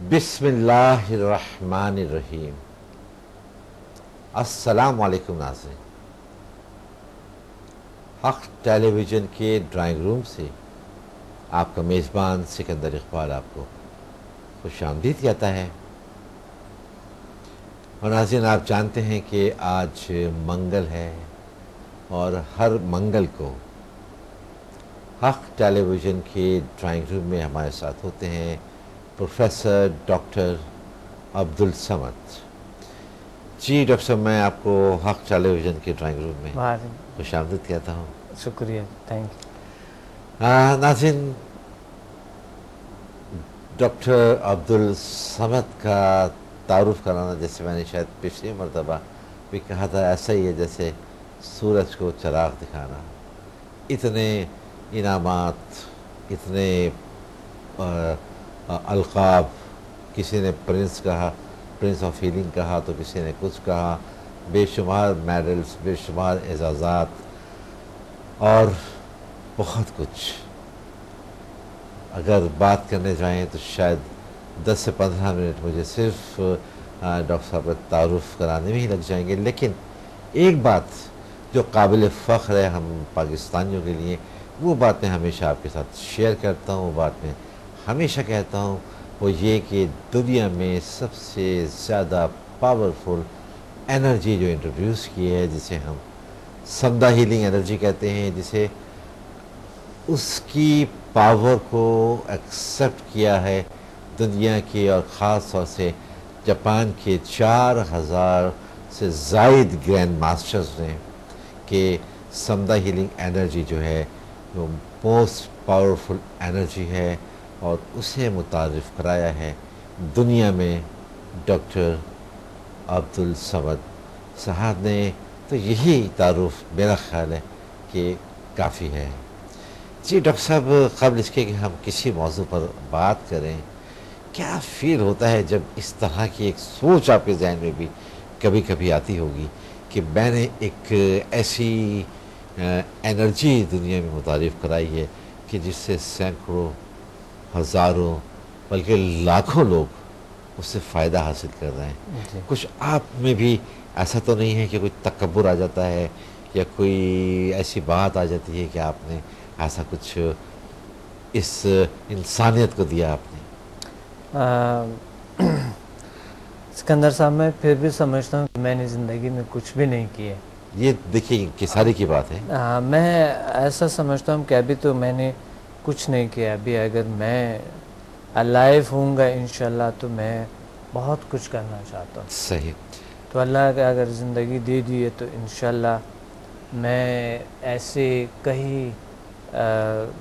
بسم اللہ الرحمن الرحیم۔ السلام علیکم ناظرین، حق ٹیلی ویژن کے ڈرائنگ روم سے آپ کا میزبان سکندر اقبال آپ کو خوش آمدید کہتا ہے۔ اور ناظرین، آپ جانتے ہیں کہ آج منگل ہے اور ہر منگل کو حق ٹیلی ویژن کے ڈرائنگ روم میں ہمارے ساتھ ہوتے ہیں پروفیسر ڈاکٹر عبدالصمد۔ جی ڈاکٹر صاحب، میں آپ کو حق ٹیلی ویژن کے ڈرائنگ روم میں خوش آمدید کہتا ہوں۔ شکریہ، تھینک یو۔ ناظرین، ڈاکٹر عبدالصمد کا تعارف کرانا، جیسے میں نے شاید پچھلی مرتبہ بھی کہا تھا، ایسا ہی ہے جیسے سورج کو چراغ دکھانا۔ اتنے انعامات، اتنے القاب، کسی نے پرنس کہا، پرنس آف ہیلنگ کہا، تو کسی نے کچھ کہا، بے شمار میڈلز، بے شمار اعزازات اور بہت کچھ۔ اگر بات کرنے جائیں تو شاید 10 سے 15 منٹ مجھے صرف ڈاکٹر صاحب کا تعارف کرانے میں ہی لگ جائیں گے، لیکن ایک بات جو قابل فخر ہے ہم پاکستانیوں کے لیے، وہ بات میں ہمیشہ آپ کے ساتھ شیئر کرتا ہوں، وہ بات میں ہمیشہ کہتا ہوں، وہ یہ کہ دنیا میں سب سے زیادہ پاورفل انرجی جو انٹروڈیوس کی ہے، جسے ہم سمدہ ہیلنگ انرجی کہتے ہیں، جسے اس کی پاور کو ایکسیپٹ کیا ہے دنیا کی اور خاص طور سے جاپان کے 4000 سے زائد گرینڈ ماسٹرز نے، کہ سمدہ ہیلنگ انرجی جو ہے وہ موسٹ پاورفل انرجی ہے، اور اسے متعارف کرایا ہے دنیا میں ڈاکٹر عبدالصمد صاحب نے۔ تو یہی تعارف میرا خیال ہے کہ کافی ہے۔ جی ڈاکٹر صاحب، قبل اس کے کہ ہم کسی موضوع پر بات کریں، کیا فیل ہوتا ہے جب اس طرح کی ایک سوچ آپ کے ذہن میں بھی کبھی کبھی آتی ہوگی کہ میں نے ایک ایسی انرجی دنیا میں متعارف کرائی ہے کہ جس سے سینکڑوں، ہزاروں، بلکہ لاکھوں لوگ اس سے فائدہ حاصل کر رہے ہیں؟ کچھ آپ میں بھی ایسا تو نہیں ہے کہ کوئی تکبر آ جاتا ہے یا کوئی ایسی بات آ جاتی ہے کہ آپ نے ایسا کچھ اس انسانیت کو دیا آپ نے؟ سکندر صاحب، میں پھر بھی سمجھتا ہوں کہ میں نے زندگی میں کچھ بھی نہیں کیا۔ یہ دیکھیے کساری کی بات ہے۔ میں ایسا سمجھتا ہوں کہ ابھی تو میں نے کچھ نہیں کیا۔ ابھی اگر میں الائیو ہوں گا انشاءاللہ تو میں بہت کچھ کرنا چاہتا ہوں۔ صحیح۔ تو اللہ کا اگر زندگی دے دی ہے تو انشاءاللہ میں ایسے کئی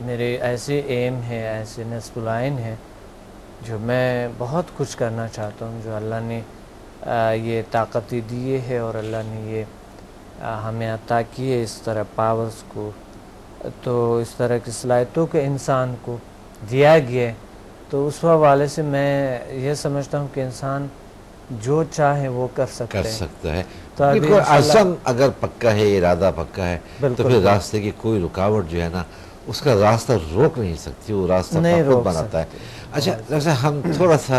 میرے ایسے ایم ہیں، ایسے نصب العین ہیں جو میں بہت کچھ کرنا چاہتا ہوں، جو اللہ نے یہ طاقتیں دیے ہے اور اللہ نے یہ ہمیں عطا کیے اس طرح پاورز کو، تو اس طرح کی صلاحیتوں کے انسان کو دیا گیا ہے۔ تو اس حوالے سے میں یہ سمجھتا ہوں کہ انسان جو چاہے وہ کر سکتا ہے۔ تو بالکل عزم اگر پکا ہے، ارادہ پکا ہے، تو پھر راستے کی کوئی رکاوٹ جو ہے نا، اس کا راستہ روک نہیں سکتی، وہ راستہ خود بناتا ہے۔ اچھا جیسے ہم تھوڑا سا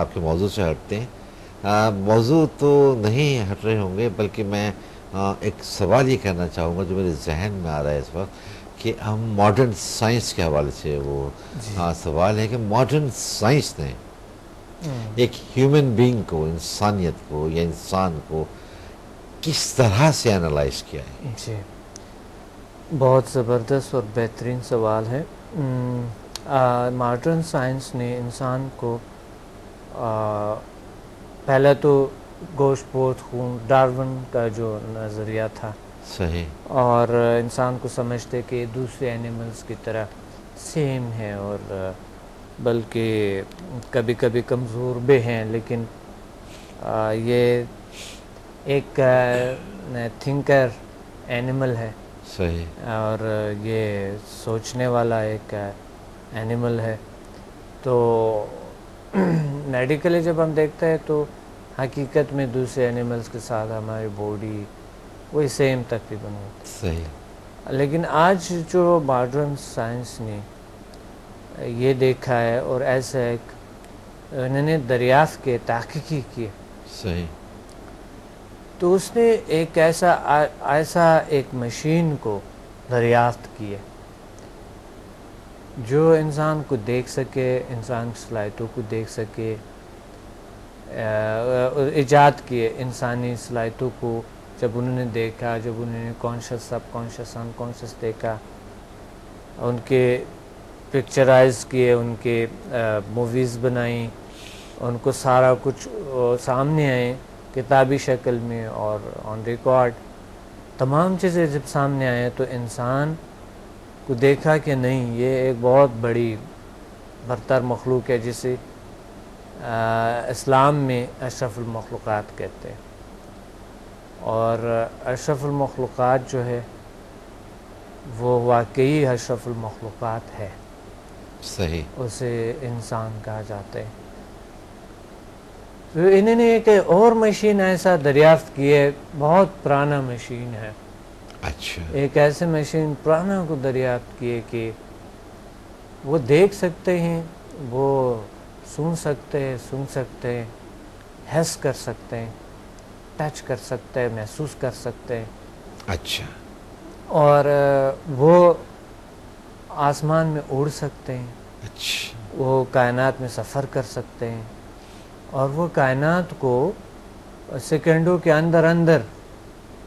آپ کے موضوع سے ہٹتے ہیں، موضوع تو نہیں ہٹ رہے ہوں گے، بلکہ میں ایک سوال یہ کرنا چاہوں گا جو میرے ذہن میں آ رہا ہے اس وقت، کہ ہم ماڈرن سائنس کے حوالے سے وہ سوال ہے کہ ماڈرن سائنس نے ایک ہیومن بینگ کو، انسانیت کو یا انسان کو کس طرح سے انالائز کیا ہے؟ جی، بہت زبردست اور بہترین سوال ہے۔ ماڈرن سائنس نے انسان کو پہلے تو گوشت پوش خون، ڈارون کا جو نظریہ تھا، صحیح، اور انسان کو سمجھتے کہ دوسرے اینیملز کی طرح سیم ہے، اور بلکہ کبھی کبھی کمزور بھی ہیں، لیکن یہ ایک تھنکر اینیمل ہے، صحیح، اور یہ سوچنے والا ایک اینیمل ہے۔ تو میڈیکلی جب ہم دیکھتے ہیں تو حقیقت میں دوسرے اینیملز کے ساتھ ہماری باڈی وہی سیم تقریباً ہوتی ہے۔ صحیح، لیکن آج جو ماڈرن سائنس نے یہ دیکھا ہے، اور ایسا ایک انہوں نے دریافت کے تحقیقی کیے. صحیح. تو اس نے ایک ایسا ایک مشین کو دریافت کی ہے جو انسان کو دیکھ سکے, انسان کی صلاحیتوں کو دیکھ سکے, ایجاد کیے انسانی صلاحیتوں کو. جب انہوں نے دیکھا, جب انہوں نے کانشیس سب کانشیس ان کانشیس دیکھا, ان کے پکچرائز کیے, ان کے موویز بنائیں, ان کو سارا کچھ سامنے آئے کتابی شکل میں اور آن ریکارڈ, تمام چیزیں جب سامنے آئے تو انسان کو دیکھا کہ نہیں, یہ ایک بہت بڑی برتر مخلوق ہے جسے اسلام میں اشرف المخلوقات کہتے ہیں. اور اشرف المخلوقات جو ہے وہ واقعی اشرف المخلوقات ہے. صحیح. اسے انسان کہا جاتا ہے. تو انہوں نے ایک اور مشین ایسا دریافت کی ہے, بہت پرانا مشین ہے. اچھا. ایک ایسے مشین پرانا کو دریافت کیے کہ وہ دیکھ سکتے ہیں, وہ سن سکتے ہیں, حس کر سکتے ہیں, ٹچ کر سکتے ہیں, محسوس کر سکتے ہیں. اچھا. اور وہ آسمان میں اڑ سکتے ہیں. اچھا. وہ کائنات میں سفر کر سکتے ہیں, اور وہ کائنات کو سیکنڈوں کے اندر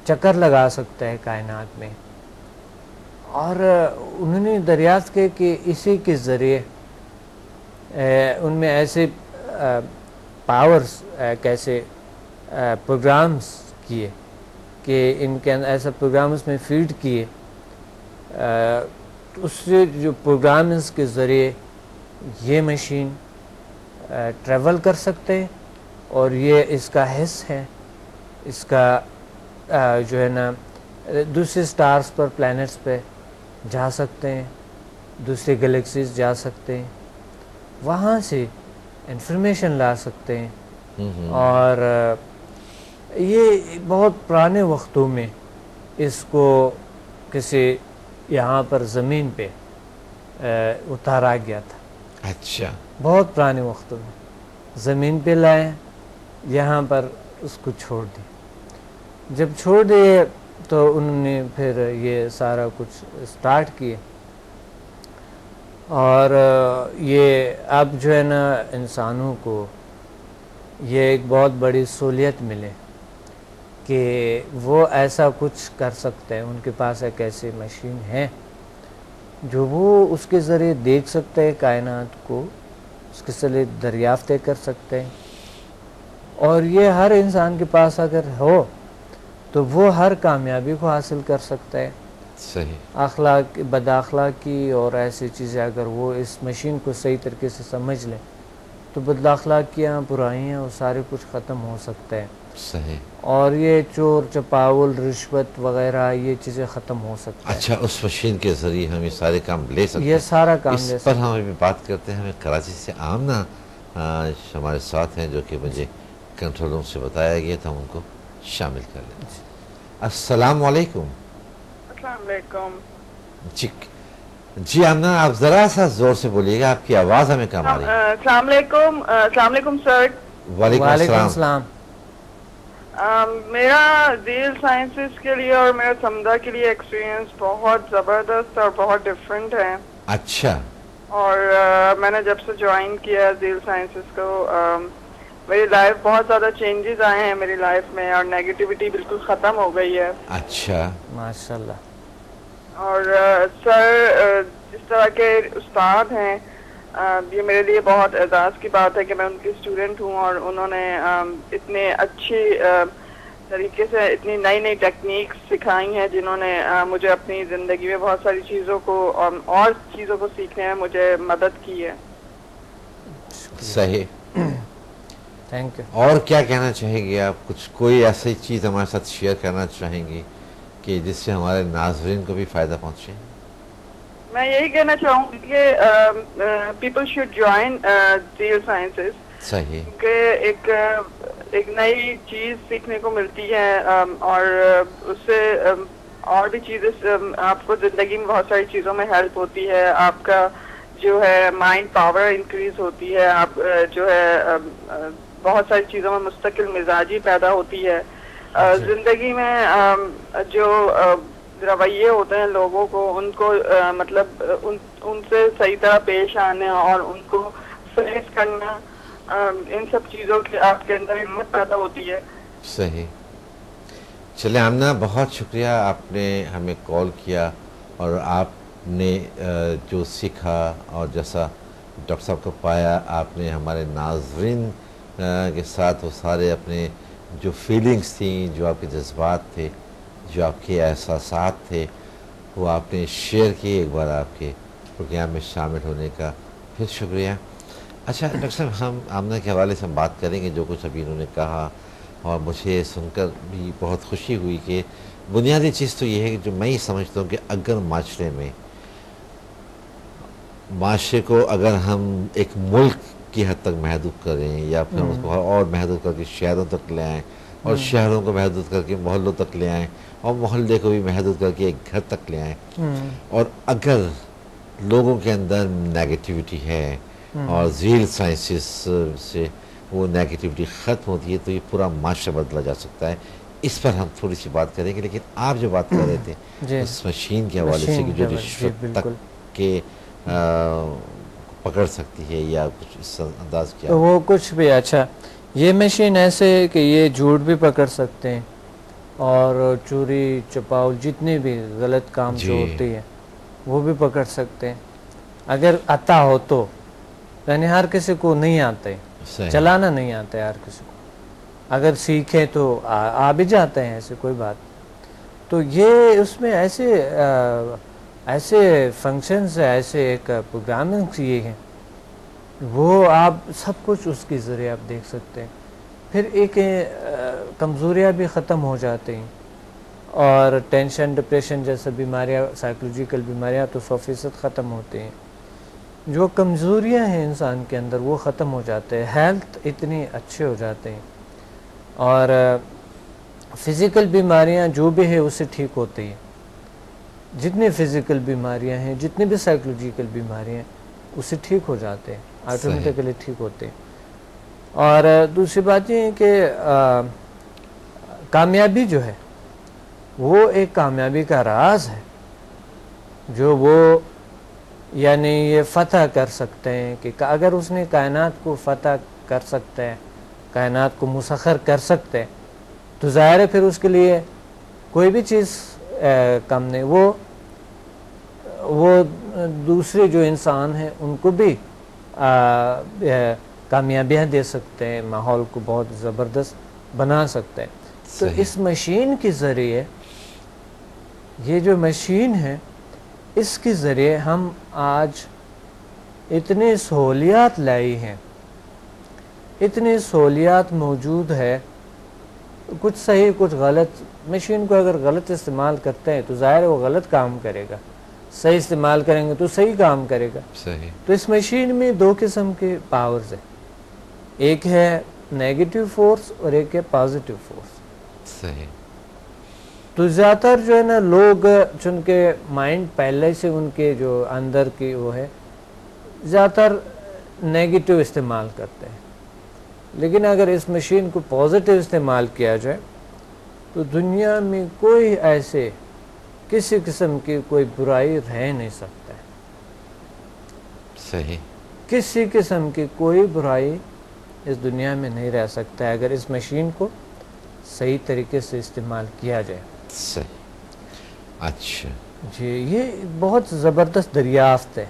چکر لگا سکتا ہے کائنات میں. اور انہوں نے دریافت کیا کہ اسی کے ذریعے ان میں ایسے پاورز, کیسے پروگرامز کیے کہ ان کے ایسا پروگرامز میں فیڈ کیے, اس سے جو پروگرامز کے ذریعے یہ مشین ٹریول کر سکتے ہیں, اور یہ اس کا حص ہے, اس کا جو ہے نا دوسرے سٹارز پر, پلینٹس پہ جا سکتے ہیں, دوسرے گلیکسیز جا سکتے ہیں, وہاں سے انفارمیشن لا سکتے ہیں. اور یہ بہت پرانے وقتوں میں اس کو کسی یہاں پر زمین پہ اتارا گیا تھا. اچھا. بہت پرانے وقتوں میں زمین پہ لائے, یہاں پر اس کو چھوڑ دی. جب چھوڑ دیے تو انہوں نے پھر یہ سارا کچھ سٹارٹ کیے, اور یہ اب جو ہے نا انسانوں کو یہ ایک بہت بڑی سہولیت ملے کہ وہ ایسا کچھ کر سکتے ہیں. ان کے پاس ایک ایسی مشین ہے جو وہ اس کے ذریعے دیکھ سکتے ہیں کائنات کو, اس کے ذریعے دریافتیں کر سکتے ہیں. اور یہ ہر انسان کے پاس اگر ہو تو وہ ہر کامیابی کو حاصل کر سکتا ہے. صحیح. بد اخلاقی اور ایسی چیزیں اگر وہ اس مشین کو صحیح طریقے سے سمجھ لیں تو بد اخلاقیاں, برائیاں, وہ سارے کچھ ختم ہو سکتے ہیں. صحیح. اور یہ چور چپاول, رشوت وغیرہ, یہ چیزیں ختم ہو سکتی ہیں. اچھا, اس مشین کے ذریعے ہم یہ سارے کام لے سکتے ہیں. یہ سارا کام لے اس پر ہم ابھی بات کرتے ہیں. ہمیں کراچی سے آمنہ ہمارے ساتھ ہیں, جو کہ مجھے کنٹرول روم سے بتایا گیا تھا, ہم ان کو شامل کر لیں. السلام علیکم. السلام علیکم. جی آمنہ, آپ ذرا سا زور سے بولیے گا, آپ کی آواز ہمیں کم آ رہی ہے. السلام علیکم. السلام علیکم سر. وعلیکم السلام. میرا ذیل سائنسز کے لیے اور میرا سمدہ کے لیے ایکسپیرینس بہت زبردست اور بہت ڈفرینٹ ہے. اچھا. اور میں نے جب سے جوائن کیا ذیل سائنسز کو, میری لائف بہت زیادہ چینجز آئے ہیں میری لائف میں, اور نیگیٹیوٹی بالکل ختم ہو گئی ہے. اچھا, ماشاءاللہ. اور سر, جس طرح کے استاد ہیں, یہ میرے لیے بہت اعزاز کی بات ہے کہ میں ان کی اسٹوڈنٹ ہوں, اور انہوں نے اتنے اچھی طریقے سے اتنی نئی نئی ٹیکنیکس سکھائی ہیں جنہوں نے مجھے اپنی زندگی میں بہت ساری چیزوں کو اور چیزوں کو سیکھنے میں مجھے مدد کی ہے. صحیح. Thank you. اور کیا کہنا چاہیں گے آپ؟ کچھ کوئی ایسی چیز ہمارے ساتھ شیئر کرنا چاہیں گی کہ جس سے ہمارے ناظرین کو بھی فائدہ پہنچے؟ میں یہی کہنا چاہوں گی کہ پیپل شوڈ جوائن ذیل سائنسز. صحیح. کہ ایک نئی چیز سیکھنے کو ملتی ہے, اور اس سے اور بھی چیزیں, آپ کو زندگی میں بہت ساری چیزوں میں ہیلپ ہوتی ہے. آپ کا جو ہے مائنڈ پاور انکریز ہوتی ہے، آپ جو ہے بہت ساری چیزوں میں مستقل مزاجی پیدا ہوتی ہے. زندگی میں جو رویے ہوتے ہیں لوگوں کو، ان کو مطلب ان سے صحیح طرح پیش آنے اور ان کو فیس کرنا، ان سب چیزوں کی آپ کے اندر ہمت پیدا ہوتی ہے. صحیح. چلے آمنہ، بہت شکریہ آپ نے ہمیں کال کیا اور آپ نے جو سیکھا اور جیسا ڈاکٹر صاحب کو پایا، آپ نے ہمارے ناظرین کے ساتھ وہ سارے اپنے جو فیلنگز تھیں، جو آپ کے جذبات تھے، جو آپ کے احساسات تھے، وہ آپ نے شیئر کیے. ایک بار آپ کے پروگرام میں شامل ہونے کا پھر شکریہ. اچھا ڈاکٹر صاحب، ہم آمنہ کے حوالے سے ہم بات کریں گے جو کچھ ابھی انہوں نے کہا، اور مجھے سن کر بھی بہت خوشی ہوئی کہ بنیادی چیز تو یہ ہے کہ جو میں ہی سمجھتا ہوں کہ اگر معاشرے میں معاشرے کو اگر ہم ایک ملک کی حد تک محدود کریں یا پھر اس کو اور محدود کر کے شہروں تک لے آئیں اور شہروں کو محدود کر کے محلوں تک لے آئیں اور محلے کو بھی محدود کر کے ایک گھر تک لے آئیں، اور اگر لوگوں کے اندر نیگیٹیوٹی ہے اور ذیل سائنسز سے وہ نیگیٹیوٹی ختم ہوتی ہے تو یہ پورا معاشرہ بدلا جا سکتا ہے. اس پر ہم تھوڑی سی بات کریں گے. لیکن آپ جو بات کر رہے تھے اس مشین کے حوالے سے کہ جو رشوت تک کے پکڑ سکتی ہے یا کچھ اس انداز کیا وہ کچھ بھی. اچھا، یہ مشین ایسے ہے کہ یہ جھوٹ بھی پکڑ سکتے ہیں اور چوری چپاؤ جتنے بھی غلط کام جو ہوتی ہے وہ بھی پکڑ سکتے ہیں اگر آتا ہو تو. یعنی ہر کسی کو نہیں آتا ہے، چلانا نہیں آتا ہے ہر کسی کو. اگر سیکھیں تو آ بھی جاتے ہیں، ایسے کوئی بات. تو یہ اس میں ایسے فنکشنز ہے، ایسے ایک پروگرامنگ یہ ہے، وہ آپ سب کچھ اس کے ذریعے آپ دیکھ سکتے ہیں. پھر ایک کمزوریاں بھی ختم ہو جاتی ہیں اور ٹینشن ڈپریشن جیسے بیماریاں، سائیکولوجیکل بیماریاں تو 100% ختم ہوتی ہیں. جو کمزوریاں ہیں انسان کے اندر وہ ختم ہو جاتے ہیں، ہیلتھ اتنی اچھے ہو جاتے ہیں اور فزیکل بیماریاں جو بھی ہے اس سے ٹھیک ہوتی ہیں. جتنی فزیکل بیماریاں ہیں، جتنی بھی سائیکولوجیکل بیماریاں ہیں اس سے ٹھیک ہو جاتے ہیں، آٹومیٹکلی ٹھیک ہوتے ہیں. اور دوسری بات یہ ہے کہ کامیابی جو ہے وہ ایک کامیابی کا راز ہے جو وہ یعنی یہ فتح کر سکتے ہیں کہ اگر اس نے کائنات کو فتح کر سکتے ہیں، کائنات کو مسخر کر سکتے ہیں تو ظاہر ہے پھر اس کے لیے کوئی بھی چیز کم نہیں. وہ دوسرے جو انسان ہیں ان کو بھی کامیابیاں دے سکتے ہیں، ماحول کو بہت زبردست بنا سکتے ہیں. تو اس مشین کے ذریعے، یہ جو مشین ہے اس کے ذریعے ہم آج اتنی سہولیات لائی ہیں، اتنی سہولیات موجود ہے، کچھ صحیح کچھ غلط. مشین کو اگر غلط استعمال کرتے ہیں تو ظاہر ہے وہ غلط کام کرے گا، صحیح استعمال کریں گے تو صحیح کام کرے گا. تو اس مشین میں دو قسم کے پاورز ہیں، ایک ہے نیگیٹو فورس اور ایک ہے پازیٹیو فورس. تو زیادہ تر جو ہے نا لوگ چونکہ مائنڈ پہلے سے ان کے جو اندر کی وہ ہے زیادہ تر نیگیٹو استعمال کرتے ہیں. لیکن اگر اس مشین کو پازیٹیو استعمال کیا جائے تو دنیا میں کوئی ایسے کسی قسم کی کوئی برائی رہ نہیں سکتا ہے. صحیح. کسی قسم کی کوئی برائی اس دنیا میں نہیں رہ سکتا ہے اگر اس مشین کو صحیح طریقے سے استعمال کیا جائے. صحیح. اچھا جی، یہ بہت زبردست دریافت ہے.